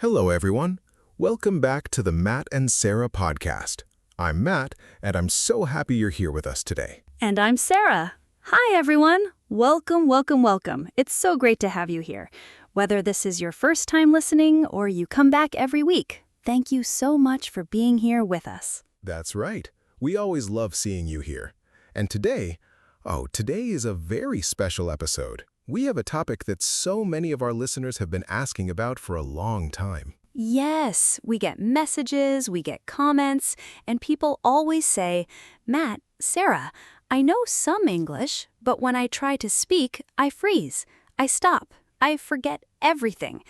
Hello, everyone. Welcome back to the Matt and Sarah podcast. I'm Matt, and I'm so happy you're here with us today. And I'm Sarah. Hi, everyone. Welcome, welcome, welcome. It's so great to have you here. Whether this is your first time listening or you come back every week, thank you so much for being here with us. That's right. We always love seeing you here. And today is a very special episode. We have a topic that so many of our listeners have been asking about for a long time. Yes, we get messages, we get comments, and people always say, Matt, Sarah, I know some English, but when I try to speak, I freeze. I stop. I forget everything.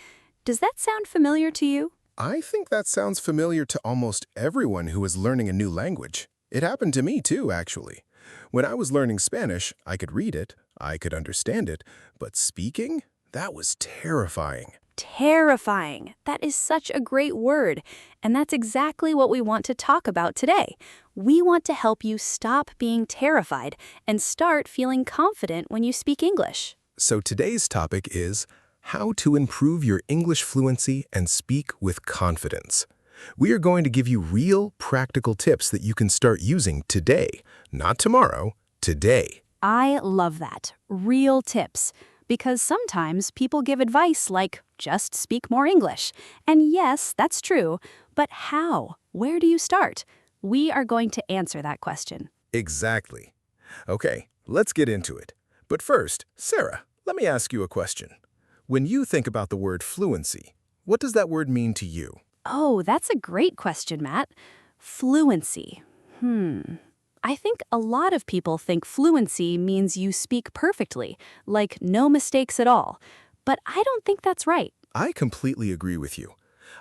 Does that sound familiar to you? I think that sounds familiar to almost everyone who is learning a new language. It happened to me too, actually. When I was learning Spanish, I could read it, I could understand it, but speaking? That was terrifying. Terrifying. That is such a great word. And that's exactly what we want to talk about today. We want to help you stop being terrified and start feeling confident when you speak English. So today's topic is how to improve your English fluency and speak with confidence. We are going to give you real, practical tips that you can start using today, not tomorrow, today. I love that. Real tips. Because sometimes people give advice like, just speak more English. And yes, that's true. But how? Where do you start? We are going to answer that question. Exactly. Okay, let's get into it. But first, Sarah, let me ask you a question. When you think about the word fluency, what does that word mean to you? Oh, that's a great question, Matt. Fluency. I think a lot of people think fluency means you speak perfectly, like no mistakes at all. But I don't think that's right. I completely agree with you.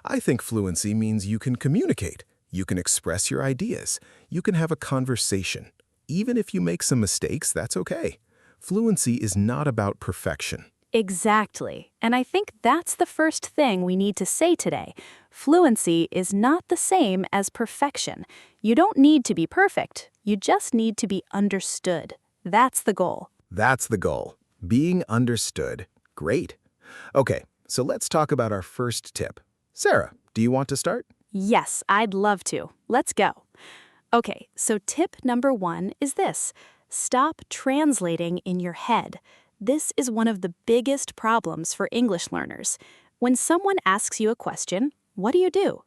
I think fluency means you can communicate, you can express your ideas, you can have a conversation. Even if you make some mistakes, that's okay. Fluency is not about perfection. Exactly. And I think that's the first thing we need to say today. Fluency is not the same as perfection. You don't need to be perfect. You just need to be understood. That's the goal. That's the goal. Being understood. Great. Okay, so let's talk about our first tip. Sarah, do you want to start? Yes, I'd love to. Let's go. Okay, so tip number 1 is this. Stop translating in your head. This is one of the biggest problems for English learners. When someone asks you a question, what do you do?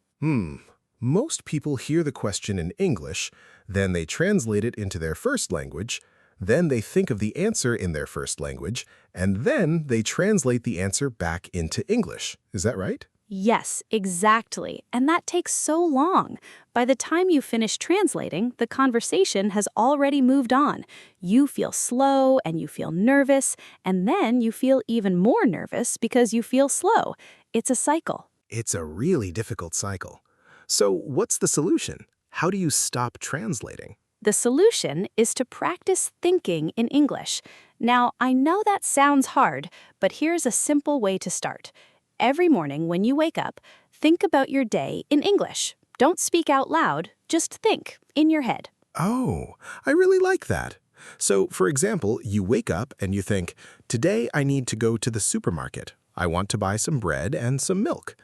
Most people hear the question in English, then they translate it into their first language, then they think of the answer in their first language, and then they translate the answer back into English. Is that right? Yes, exactly. And that takes so long. By the time you finish translating, the conversation has already moved on. You feel slow and you feel nervous, and then you feel even more nervous because you feel slow. It's a cycle. It's a really difficult cycle. So what's the solution? How do you stop translating? The solution is to practice thinking in English. Now, I know that sounds hard, but here's a simple way to start. Every morning when you wake up, think about your day in English. Don't speak out loud, just think in your head. Oh, I really like that. So, for example, you wake up and you think, today I need to go to the supermarket. I want to buy some bread and some milk.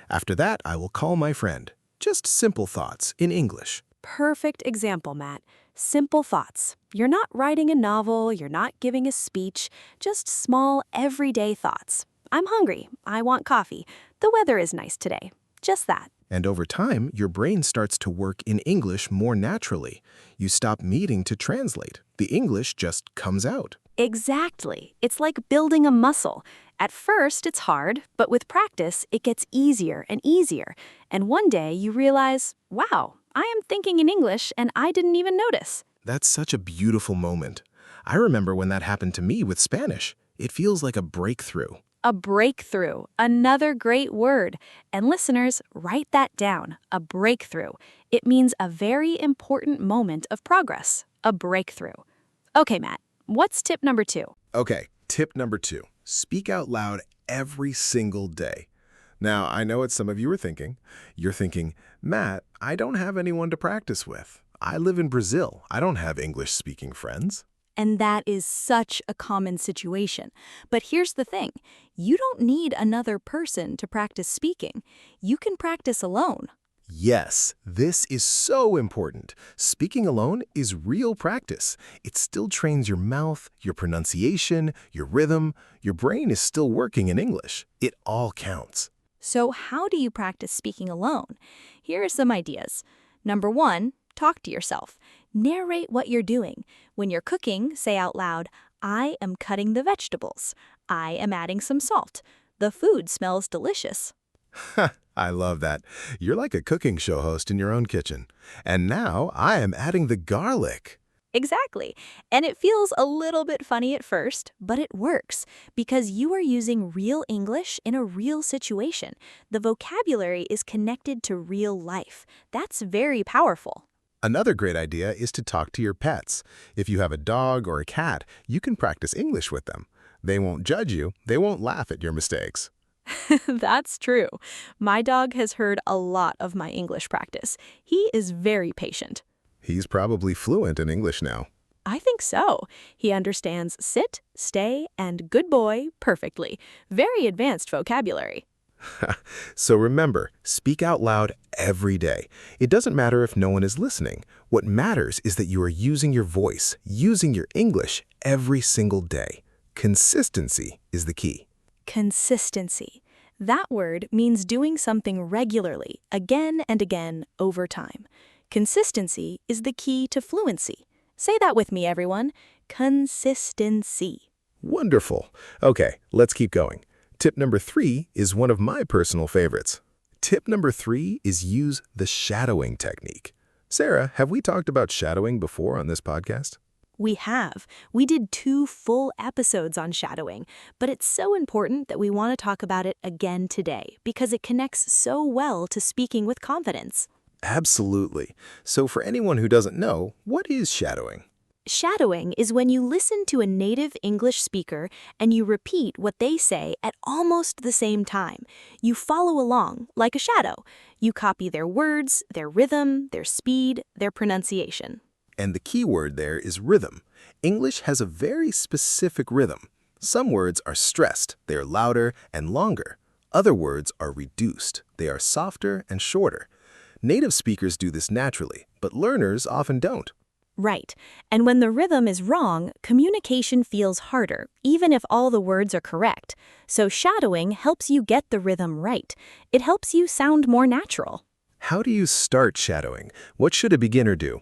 After that, I will call my friend. Just simple thoughts in English. Perfect example, Matt. Simple thoughts. You're not writing a novel, you're not giving a speech, just small, everyday thoughts. I'm hungry. I want coffee. The weather is nice today. Just that. And over time, your brain starts to work in English more naturally. You stop needing to translate. The English just comes out. Exactly. It's like building a muscle. At first, it's hard, but with practice, it gets easier and easier. And one day you realize, wow, I am thinking in English and I didn't even notice. That's such a beautiful moment. I remember when that happened to me with Spanish. It feels like a breakthrough. A breakthrough, another great word. And listeners, write that down, a breakthrough. It means a very important moment of progress, a breakthrough. Okay, Matt, what's tip number 2? Okay, tip number 2. Speak out loud every single day. Now, I know what some of you are thinking. You're thinking, Matt, I don't have anyone to practice with. I live in Brazil. I don't have English-speaking friends. and that is such a common situation. But here's the thing. You don't need another person to practice speaking. You can practice alone. Yes, this is so important. Speaking alone is real practice. It still trains your mouth, your pronunciation, your rhythm. Your brain is still working in English. It all counts. So how do you practice speaking alone? Here are some ideas. Number 1, talk to yourself. Narrate what you're doing. When you're cooking, say out loud, I am cutting the vegetables. I am adding some salt. The food smells delicious. I love that. You're like a cooking show host in your own kitchen. And now I am adding the garlic. Exactly. And it feels a little bit funny at first, but it works because you are using real English in a real situation. The vocabulary is connected to real life. That's very powerful. Another great idea is to talk to your pets. If you have a dog or a cat, you can practice English with them. They won't judge you. They won't laugh at your mistakes. That's true. My dog has heard a lot of my English practice. He is very patient. He's probably fluent in English now. I think so. He understands sit, stay, and good boy perfectly. Very advanced vocabulary. So remember, speak out loud every day. It doesn't matter if no one is listening. What matters is that you are using your voice, using your English every single day. Consistency is the key. Consistency. That word means doing something regularly, again and again, over time. Consistency is the key to fluency. Say that with me, everyone. Consistency. Wonderful. Okay, let's keep going. Tip number 3 is one of my personal favorites. Tip number 3 is use the shadowing technique. Sarah, have we talked about shadowing before on this podcast? We have. We did 2 full episodes on shadowing, but it's so important that we want to talk about it again today because it connects so well to speaking with confidence. Absolutely. So for anyone who doesn't know, what is shadowing? Shadowing is when you listen to a native English speaker and you repeat what they say at almost the same time. You follow along like a shadow. You copy their words, their rhythm, their speed, their pronunciation. And the key word there is rhythm. English has a very specific rhythm. Some words are stressed, they are louder and longer. Other words are reduced, they are softer and shorter. Native speakers do this naturally, but learners often don't. Right. And when the rhythm is wrong, communication feels harder, even if all the words are correct. So shadowing helps you get the rhythm right. It helps you sound more natural. How do you start shadowing? What should a beginner do?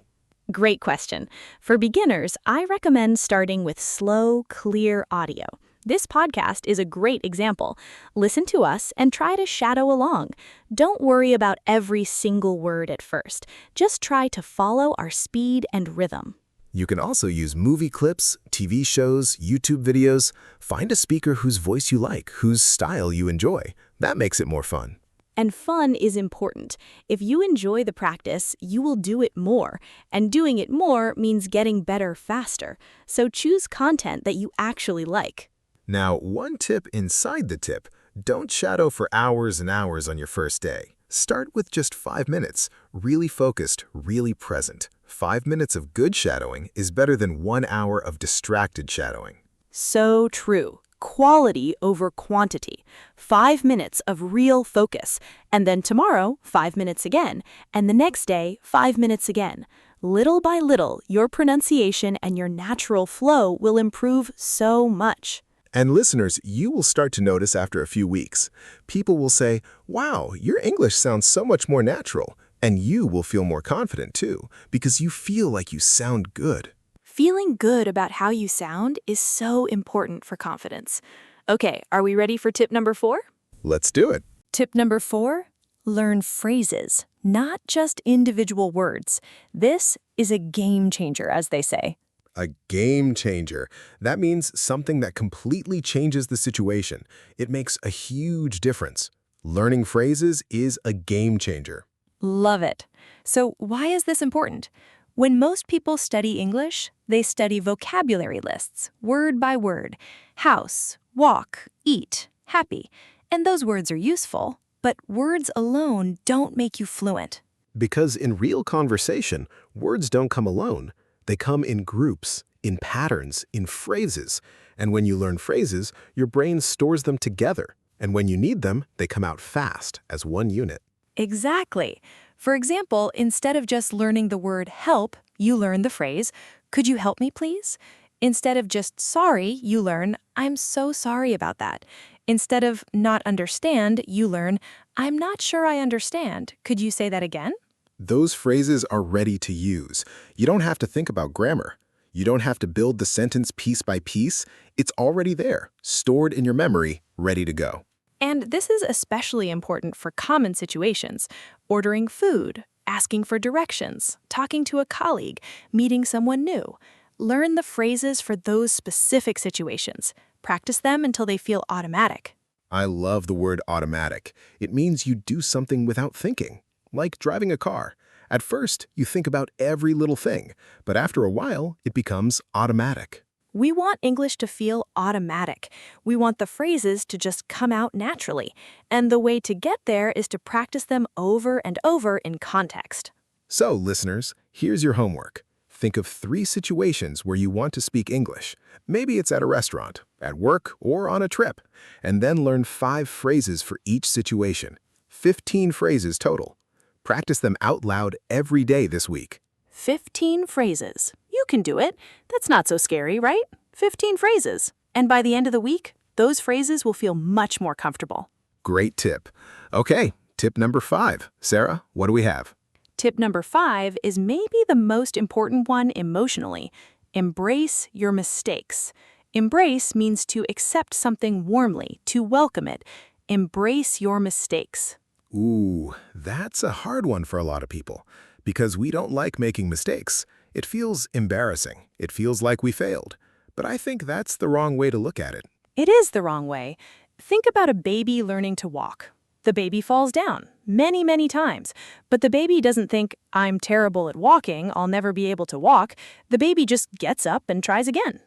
Great question. For beginners, I recommend starting with slow, clear audio. This podcast is a great example. Listen to us and try to shadow along. Don't worry about every single word at first. Just try to follow our speed and rhythm. You can also use movie clips, TV shows, YouTube videos. Find a speaker whose voice you like, whose style you enjoy. That makes it more fun. And fun is important. If you enjoy the practice, you will do it more. And doing it more means getting better faster. So choose content that you actually like. Now, one tip inside the tip, don't shadow for hours and hours on your first day. Start with just 5 minutes, really focused, really present. 5 minutes of good shadowing is better than 1 hour of distracted shadowing. So true. Quality over quantity. 5 minutes of real focus. And then tomorrow, 5 minutes again. And the next day, 5 minutes again. Little by little, your pronunciation and your natural flow will improve so much. And listeners, you will start to notice after a few weeks. People will say, wow, your English sounds so much more natural. And you will feel more confident too, because you feel like you sound good. Feeling good about how you sound is so important for confidence. Okay, are we ready for tip number 4? Let's do it. Tip number 4, learn phrases, not just individual words. This is a game changer, as they say. A game changer. That means something that completely changes the situation. It makes a huge difference. Learning phrases is a game changer. Love it. So why is this important? When most people study English, they study vocabulary lists, word by word. House, walk, eat, happy. And those words are useful, but words alone don't make you fluent. Because in real conversation, words don't come alone. They come in groups. in patterns, in phrases. And when you learn phrases, your brain stores them together. And when you need them, they come out fast as one unit. Exactly. For example, instead of just learning the word help, you learn the phrase, "Could you help me, please?" Instead of just sorry, you learn, "I'm so sorry about that." Instead of not understand, you learn, "I'm not sure I understand. Could you say that again?" Those phrases are ready to use. You don't have to think about grammar. You don't have to build the sentence piece by piece. It's already there, stored in your memory, ready to go. And this is especially important for common situations: ordering food, asking for directions, talking to a colleague, meeting someone new. Learn the phrases for those specific situations. Practice them until they feel automatic. I love the word automatic. It means you do something without thinking, like driving a car. At first, you think about every little thing, but after a while, it becomes automatic. We want English to feel automatic. We want the phrases to just come out naturally. And the way to get there is to practice them over and over in context. So, listeners, here's your homework. Think of 3 situations where you want to speak English. Maybe it's at a restaurant, at work, or on a trip. And then learn 5 phrases for each situation. 15 phrases total. Practice them out loud every day this week. 15 phrases. You can do it. That's not so scary, right? 15 phrases. And by the end of the week, those phrases will feel much more comfortable. Great tip. Okay, tip number 5. Sarah, what do we have? Tip number 5 is maybe the most important one emotionally. Embrace your mistakes. Embrace means to accept something warmly, to welcome it. Embrace your mistakes. Ooh, that's a hard one for a lot of people, because we don't like making mistakes. It feels embarrassing. It feels like we failed. But I think that's the wrong way to look at it. It is the wrong way. Think about a baby learning to walk. The baby falls down many, many times. But the baby doesn't think, "I'm terrible at walking, I'll never be able to walk." The baby just gets up and tries again.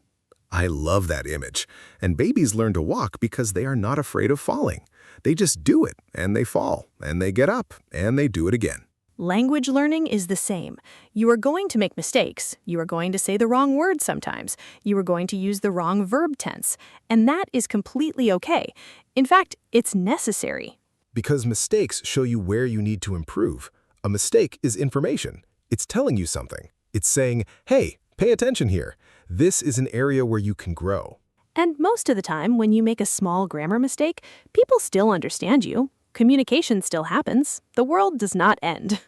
I love that image. And babies learn to walk because they are not afraid of falling. They just do it, and they fall, and they get up, and they do it again. Language learning is the same. You are going to make mistakes. You are going to say the wrong word sometimes. You are going to use the wrong verb tense. And that is completely okay. In fact, it's necessary. Because mistakes show you where you need to improve. A mistake is information. It's telling you something. It's saying, hey, pay attention here. This is an area where you can grow. And most of the time, when you make a small grammar mistake, people still understand you. Communication still happens. The world does not end.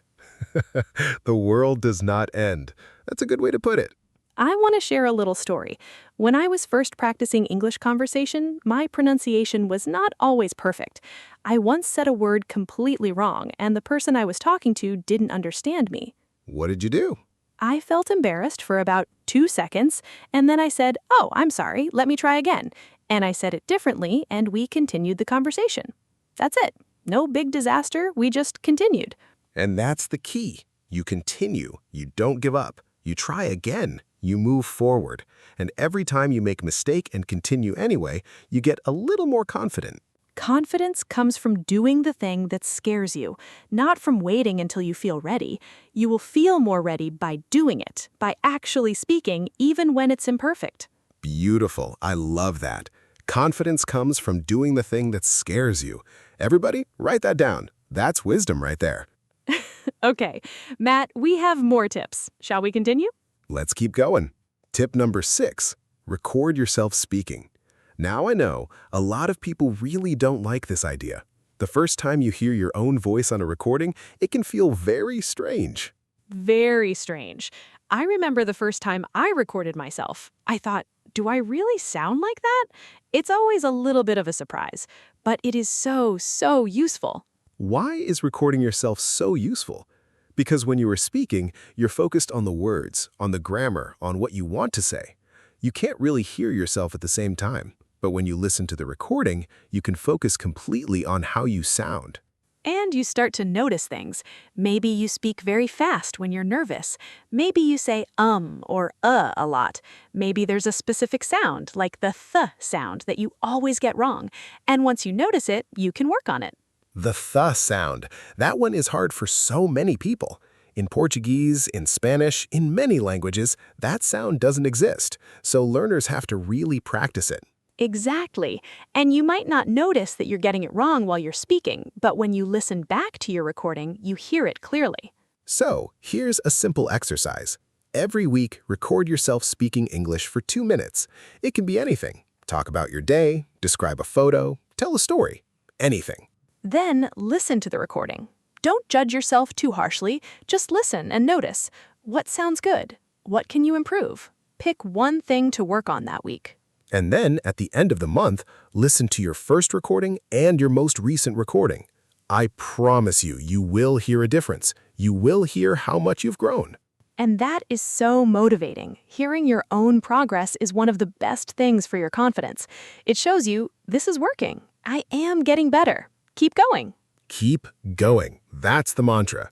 The world does not end. That's a good way to put it. I want to share a little story. When I was first practicing English conversation, my pronunciation was not always perfect. I once said a word completely wrong, and the person I was talking to didn't understand me. What did you do? I felt embarrassed for about 2 seconds, and then I said, "Oh, I'm sorry, let me try again." And I said it differently, and we continued the conversation. That's it. No big disaster, we just continued. And that's the key. You continue. You don't give up. You try again. You move forward. And every time you make a mistake and continue anyway, you get a little more confident. Confidence comes from doing the thing that scares you, not from waiting until you feel ready. You will feel more ready by doing it, by actually speaking, even when it's imperfect. Beautiful. I love that. Confidence comes from doing the thing that scares you. Everybody, write that down. That's wisdom right there. Okay, Matt, we have more tips. Shall we continue? Let's keep going. Tip number 6, record yourself speaking. Now I know, a lot of people really don't like this idea. The first time you hear your own voice on a recording, it can feel very strange. Very strange. I remember the first time I recorded myself. I thought, do I really sound like that? It's always a little bit of a surprise, but it is so, so useful. Why is recording yourself so useful? Because when you are speaking, you're focused on the words, on the grammar, on what you want to say. You can't really hear yourself at the same time. But when you listen to the recording, you can focus completely on how you sound. And you start to notice things. Maybe you speak very fast when you're nervous. Maybe you say or a lot. Maybe there's a specific sound, like the th sound, that you always get wrong. And once you notice it, you can work on it. The th sound. That one is hard for so many people. In Portuguese, in Spanish, in many languages, that sound doesn't exist, so learners have to really practice it. Exactly. And you might not notice that you're getting it wrong while you're speaking, but when you listen back to your recording, you hear it clearly. So, here's a simple exercise. Every week, record yourself speaking English for 2 minutes. It can be anything. Talk about your day, describe a photo, tell a story. Anything. Then listen to the recording. Don't judge yourself too harshly. Just listen and notice. What sounds good? What can you improve? Pick one thing to work on that week. And then, at the end of the month, listen to your first recording and your most recent recording. I promise you, you will hear a difference. You will hear how much you've grown. And that is so motivating. Hearing your own progress is one of the best things for your confidence. It shows you, this is working. I am getting better. Keep going. Keep going. That's the mantra.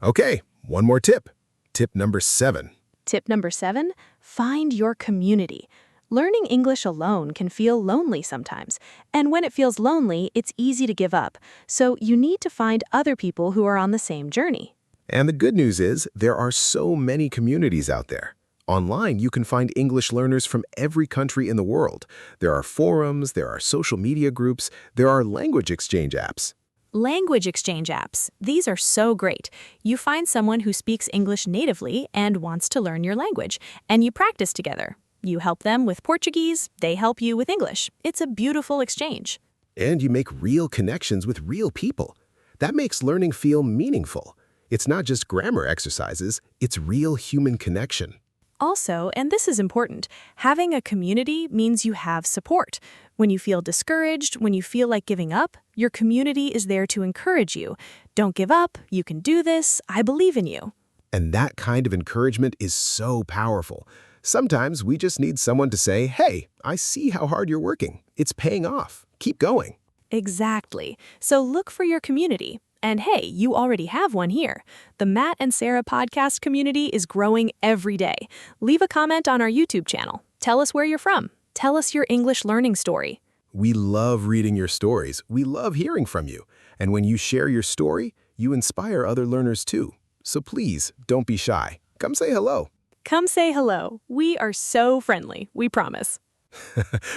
Okay, one more tip. Tip number 7. Tip number 7, find your community. Learning English alone can feel lonely sometimes, and when it feels lonely, it's easy to give up. So you need to find other people who are on the same journey. And the good news is, there are so many communities out there. Online, you can find English learners from every country in the world. There are forums, there are social media groups, there are language exchange apps. Language exchange apps. These are so great. You find someone who speaks English natively and wants to learn your language, and you practice together. You help them with Portuguese, they help you with English. It's a beautiful exchange. And you make real connections with real people. That makes learning feel meaningful. It's not just grammar exercises, it's real human connection. Also, and this is important, having a community means you have support. When you feel discouraged, when you feel like giving up, your community is there to encourage you. Don't give up, you can do this, I believe in you. And that kind of encouragement is so powerful. Sometimes we just need someone to say, hey, I see how hard you're working. It's paying off. Keep going. Exactly. So look for your community. And hey, you already have one here. The Matt and Sarah podcast community is growing every day. Leave a comment on our YouTube channel. Tell us where you're from. Tell us your English learning story. We love reading your stories. We love hearing from you. And when you share your story, you inspire other learners too. So please, don't be shy. Come say hello. Come say hello. We are so friendly, we promise.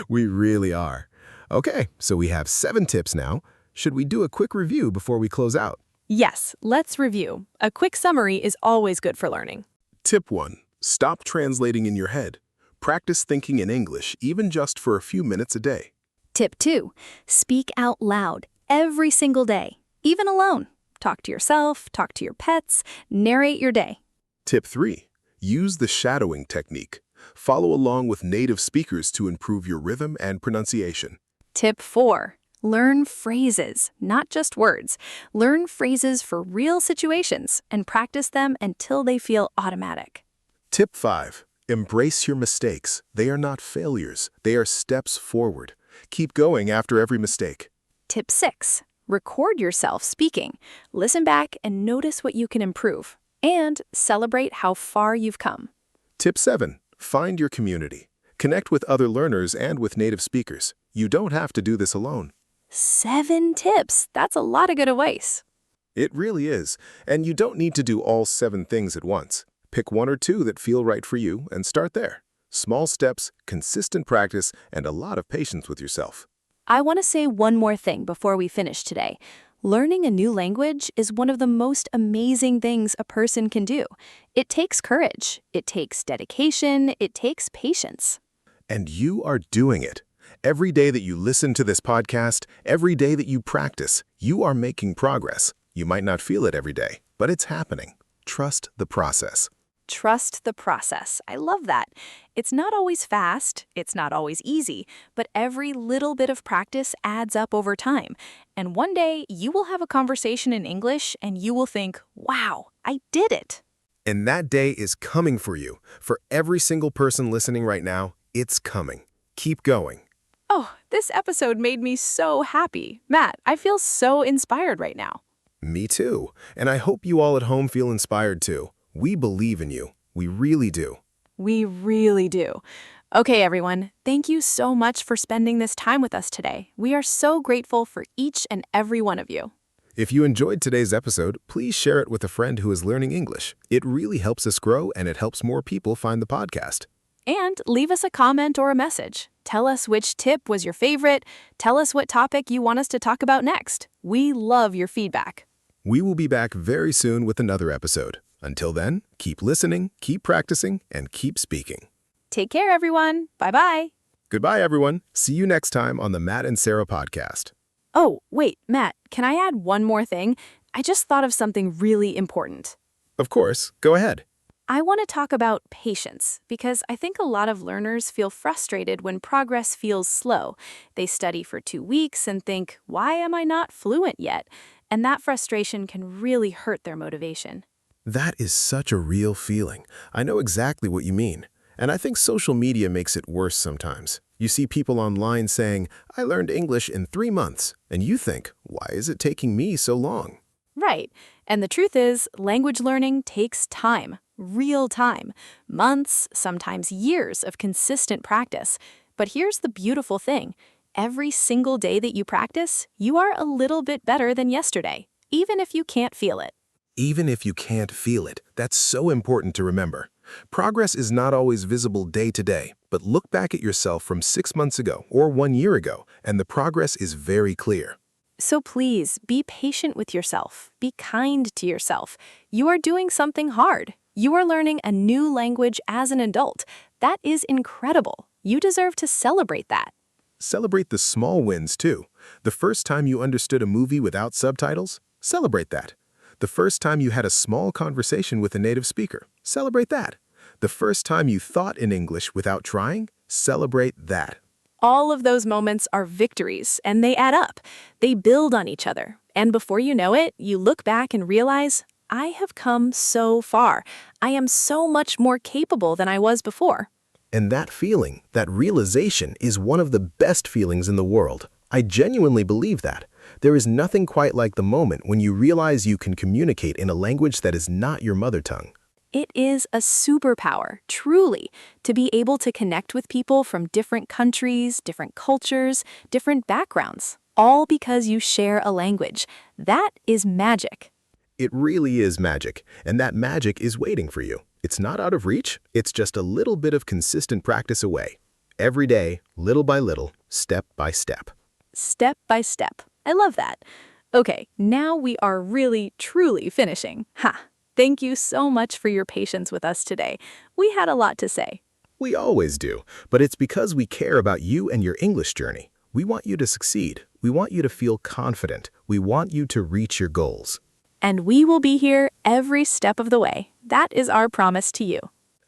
We really are. Okay, so we have 7 tips now. Should we do a quick review before we close out? Yes, let's review. A quick summary is always good for learning. Tip 1. Stop translating in your head. Practice thinking in English, even just for a few minutes a day. Tip 2. Speak out loud every single day, even alone. Talk to yourself, talk to your pets, narrate your day. Tip 3. Use the shadowing technique. Follow along with native speakers to improve your rhythm and pronunciation. Tip 4. Learn phrases, not just words. Learn phrases for real situations and practice them until they feel automatic. Tip 5. Embrace your mistakes. They are not failures. They are steps forward. Keep going after every mistake. Tip 6. Record yourself speaking. Listen back and notice what you can improve. And celebrate how far you've come. Tip 7. Find your community. Connect with other learners and with native speakers. You don't have to do this alone. 7 tips. That's a lot of good advice. It really is. And you don't need to do all 7 things at once. Pick 1 or 2 that feel right for you and start there. Small steps, consistent practice, and a lot of patience with yourself. I want to say one more thing before we finish today. Learning a new language is one of the most amazing things a person can do. It takes courage, it takes dedication, it takes patience. And you are doing it. Every day that you listen to this podcast, every day that you practice, you are making progress. You might not feel it every day, but it's happening. Trust the process. Trust the process. I love that. It's not always fast, it's not always easy, but every little bit of practice adds up over time. And one day, you will have a conversation in English and you will think, wow, I did it. And that day is coming for you. For every single person listening right now, it's coming. Keep going. Oh, this episode made me so happy. Matt, I feel so inspired right now. Me too. And I hope you all at home feel inspired too. We believe in you. We really do. We really do. Okay, everyone, thank you so much for spending this time with us today. We are so grateful for each and every one of you. If you enjoyed today's episode, please share it with a friend who is learning English. It really helps us grow and it helps more people find the podcast. And leave us a comment or a message. Tell us which tip was your favorite. Tell us what topic you want us to talk about next. We love your feedback. We will be back very soon with another episode. Until then, keep listening, keep practicing, and keep speaking. Take care, everyone. Bye-bye. Goodbye, everyone. See you next time on the Matt and Sara podcast. Oh, wait, Matt, can I add one more thing? I just thought of something really important. Of course, go ahead. I want to talk about patience because I think a lot of learners feel frustrated when progress feels slow. They study for 2 weeks and think, why am I not fluent yet? And that frustration can really hurt their motivation. That is such a real feeling. I know exactly what you mean. And I think social media makes it worse sometimes. You see people online saying, I learned English in 3 months, and you think, why is it taking me so long? Right. And the truth is, language learning takes time, real time, months, sometimes years of consistent practice. But here's the beautiful thing. Every single day that you practice, you are a little bit better than yesterday, even if you can't feel it. Even if you can't feel it, that's so important to remember. Progress is not always visible day to day, but look back at yourself from 6 months ago or 1 year ago, and the progress is very clear. So please, be patient with yourself. Be kind to yourself. You are doing something hard. You are learning a new language as an adult. That is incredible. You deserve to celebrate that. Celebrate the small wins, too. The first time you understood a movie without subtitles, celebrate that. The first time you had a small conversation with a native speaker, celebrate that. The first time you thought in English without trying, celebrate that. All of those moments are victories, and they add up. They build on each other. And before you know it, you look back and realize, I have come so far. I am so much more capable than I was before. And that feeling, that realization, is one of the best feelings in the world. I genuinely believe that. There is nothing quite like the moment when you realize you can communicate in a language that is not your mother tongue. It is a superpower, truly, to be able to connect with people from different countries, different cultures, different backgrounds, all because you share a language. That is magic. It really is magic, and that magic is waiting for you. It's not out of reach, it's just a little bit of consistent practice away. Every day, little by little, step by step. Step by step. I love that. Okay, now we are really, truly finishing. Ha! Thank you so much for your patience with us today. We had a lot to say. We always do, but it's because we care about you and your English journey. We want you to succeed. We want you to feel confident. We want you to reach your goals. And we will be here every step of the way. That is our promise to you.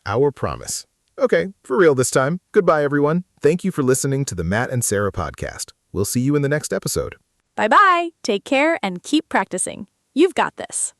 Our promise. Okay, for real this time. Goodbye, everyone. Thank you for listening to the Matt and Sara podcast. We'll see you in the next episode. Bye-bye. Take care and keep practicing. You've got this.